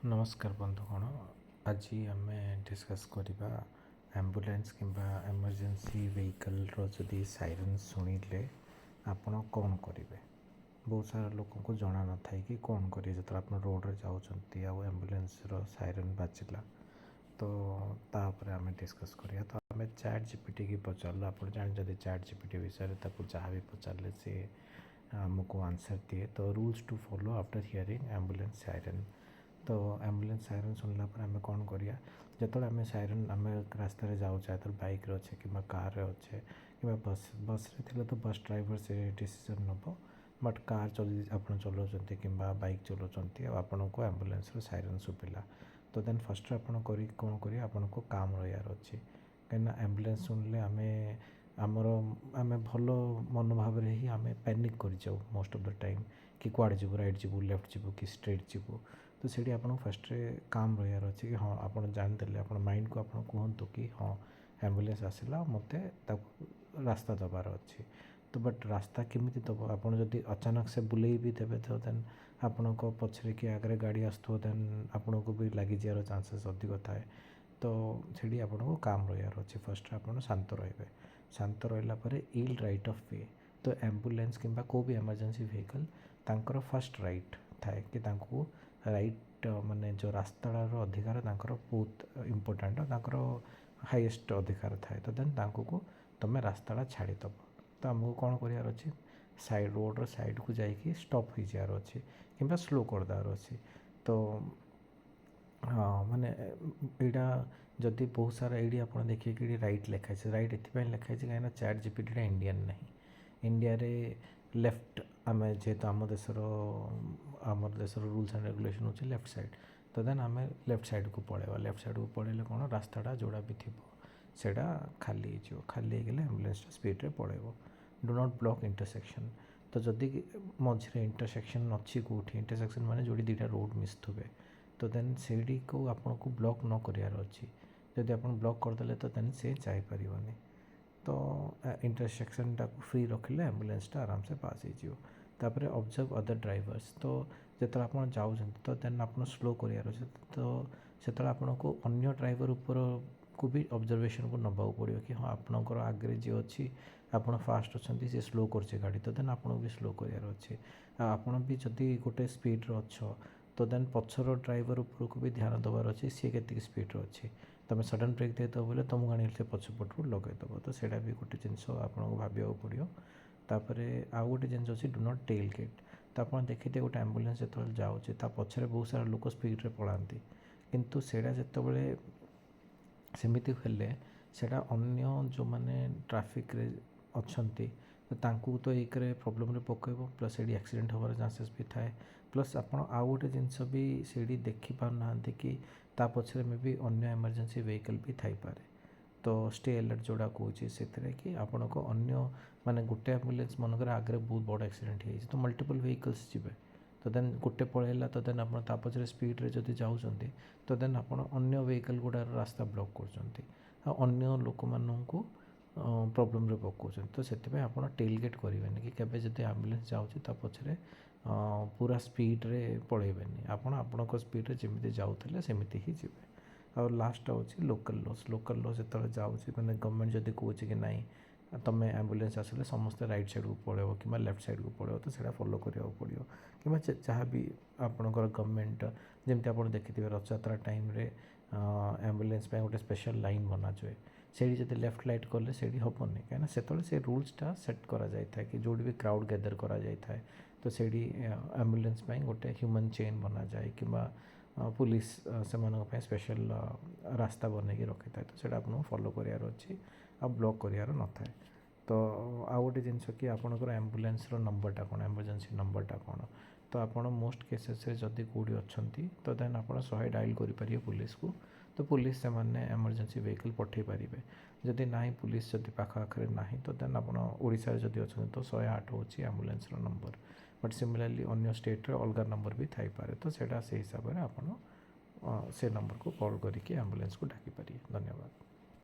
नमस्कार बंधुगण। आज आम डिस्कस करवा एम्बुलेंस किंबा इमरजेंसी व्हीकल जदि साइरन शुणिले आपण कौन करेंगे। बहुत सारा लोक को जना न था कि कौन करेंगे जो आप रोड रे जाऊँच एम्बुलेंस साइरन बाजिला तो तापर आम डिस्कस करिया। तो आम चैट जीपीटी की पचारू आप जानी चैट जीपीटी विषय जहाँ भी पचारे सी आमको आंसर दिए। तो rules to follow after hearing ambulance siren. तो एम्बुलेंस साइरन शुणला आम कौन करिया जो आम साइरन आम रास्तार जाऊे तो बाइक अच्छे कि कार अच्छे कि बस रे तो बस ड्राइवर से डिसीजन नब। बट कार आप चलाते कि बाइक चलाते आपन को एम्बुलेंस साइरन शुभिला तो देन फर्स्ट आपन कौन करिए आपन को काम रहार अच्छी कहीं एम्बुलेंस शुणिले आमर आम भल मनोभाव ही आम पैनिक कर जाऊ मोस्ट ऑफ द टाइम कि कुआड़े जीव राइट जीव लेफ्ट जीव कि स्ट्रेट जीव। तो सीठी आपको फर्स्ट काम रहार अच्छे कि हाँ आप जानीदे आप माइंड को आप कहतु कि हाँ एम्बुलेंस आसला मत रास्ता दबार अच्छी। तो बट रास्ता केमी दब आप अचानक से बुले भी देवे तो देन आपण पछरे कि आगे गाड़ी आसो देन आपन को भी लगी जार चांसेस अधिक थाए। तो सीठी आपको काम रहार अच्छे फर्स्ट आप शांत रे शांत रहा इल राइट ऑफ वे। तो एम्बुलेंस किंबा को भी इमरजेंसी व्हीकल तांकर फर्स्ट राइट थाए कि राइट माने जो रास्तार अधिकार बहुत इम्पोर्टाट हाईएस्ट अधिकार थाए। तो देन को तुम रास्ता छाड़ीदब। तो आमको कौन करार अच्छे साइड रोड साइड को जाकि स्टॉप हो जार अच्छे कि स्लो करदार अच्छे। तो हाँ माने यहाँ जदि बहुत सारा ये आप देखिए कि राइट लिखाई राइट ये लिखाई कहीं चैट जीपीटी इंडियन नहीं इंडिया रे लेफ्ट आम जेहेतु आम देशर रूल्स एंड रेगुलेशन होची लेफ्ट साइड। तो देन आम लेफ्ट साइड को पलैया लेफ्ट साइड को पलैले कौन रास्ताटा जोड़ा भी थी सेटा खाली हो खाली होगले एम्बुलेंस स्पीड पलैब। Do not block intersection. तो जदि मझे इंटरसेक्शन अच्छी कौटी इंटरसेक्शन माने जोड़ी दुईटा रोड मिसुवे तो देन से को आपन को ब्लॉक न करार अच्छी। जदि आप ब्लॉक करदे तो देन से जापरनी। तो इंटरसेक्शन टाक फ्री रखिले एम्बुलेंसटा आराम से पास होपर ऑब्जर्व अदर ड्राइवर्स। तो जो आप जाऊँ तो देन आप स्लो करार अच्छे तो से आपन को अन्य ड्राइवर ऊपर को भी ऑब्जर्वेशन को नबाक पड़ो कि हाँ आपणकर आगे जी अच्छी आप फास्ट अच्छा सी स्लो कर गाड़ी तो देन आपको भी स्लो करार अच्छे। आपड़ भी जदि गोटे स्पीड्रे अच्छ तो देन पछर ड्राइवर ऊपर को भी ध्यान देवार अच्छे सी के स्पीड्रे अच्छे तुम सडन ब्रेक देदेव बोले तुमको आने से पछपटू लगेदेव। तो ସେଇଟା भी गोटे जिनस आपको भाविया पड़ो। तापर आउ गोटे जिन अच्छी डू नॉट टेल गेट। तो आप देखिए गोटे एम्बुलेंस जो जाऊँचे पछरे बहुत सारा लोक स्पीड्रे पलांती किंतु सेटा जितेबाला सेमिति हेले सेटा अन्य जो मैंने ट्राफिक रे अच्छंती तो तो एक प्रोब्लेम पकेब प्लस ये एक्सीडेंट होवार चांसेस भी थाए। प्लस आपड़ आउ गोटे जिनस भी से देखिपारना कि ता पछरे में भी अन्य इमरजेंसी व्हीकल भी थाईपे। तो स्टे अलर्ट जोड़ा कौन से कि आपण को अन्य माने गोटे एम्बुलेंस मनकर आगे बहुत बड़ एक्सीडेंट हो तो मल्टीपल व्हीकल्स जी। तो देन गोटे पलैला तो देन आप पछरे स्पीड रे जदि जाऊँच तो देन आप अन्य व्हीकल गुड़ार रास्ता ब्लॉक कर अन्य लोक मानू प्रोब्लेम पकाउं। तो से आप टेल गेट करेंगे कि केवे जब एम्बुलेंस जाऊँगी पछरे पूरा स्पीड रे पलैबे आपण स्पीड रे जमी जाऊे सेमती ही जी। और लास्ट हूँ लोकल लॉस जो जाऊँगी मैंने गवर्नमेंट जब कहे कि नाई तुम एम्बुलेंस आसिले समस्त राइट साइड को पलैब कि लेफ्ट साइड को पलैब तो सही फॉलो करा पड़ो कि जहाँ भी आपणकर गवर्नमेंट जमी आप देखिए रथयात्रा टाइम एम्बुलेंस गोटे स्पेशल लाइन बना जाए से जब लेफ्ट लाइट कले से हेनी कहीं से रूल्सटा सेट करा जाए कि जो भी क्राउड गैदर करा जाए तो से एम्बुलेंस गोटे ह्यूमन चेन बना जाए कि पुलिस से स्पेशल रास्ता बनई रखी था। तो आपको फॉलो करार अच्छी आ ब्लॉक करार न था। तो आउ गोटे जिनस कि आपंकर एम्बुलेंस नंबरटा कौन एमरजेंसी नंबरटा कौन। तो आप मोस्ट केसेस जदि कौटी अच्छा तो देन आप 100 डायल करेंगे पुलिस को। तो पुलिस से माने एमरजेंसी व्हीकल पठे पारे जदि ना पुलिस जदि पाखे ना तो देन आपड़ जदि अच्छा तो 108 हूँ एम्बुलेंस नंबर। बट सिमिलरली अन्य स्टेट रे अलग नंबर भी थाई पारे तो सेटा से हिसाब से आप से नंबर को कॉल करके एम्बुलेंस को डाकी पारे। धन्यवाद।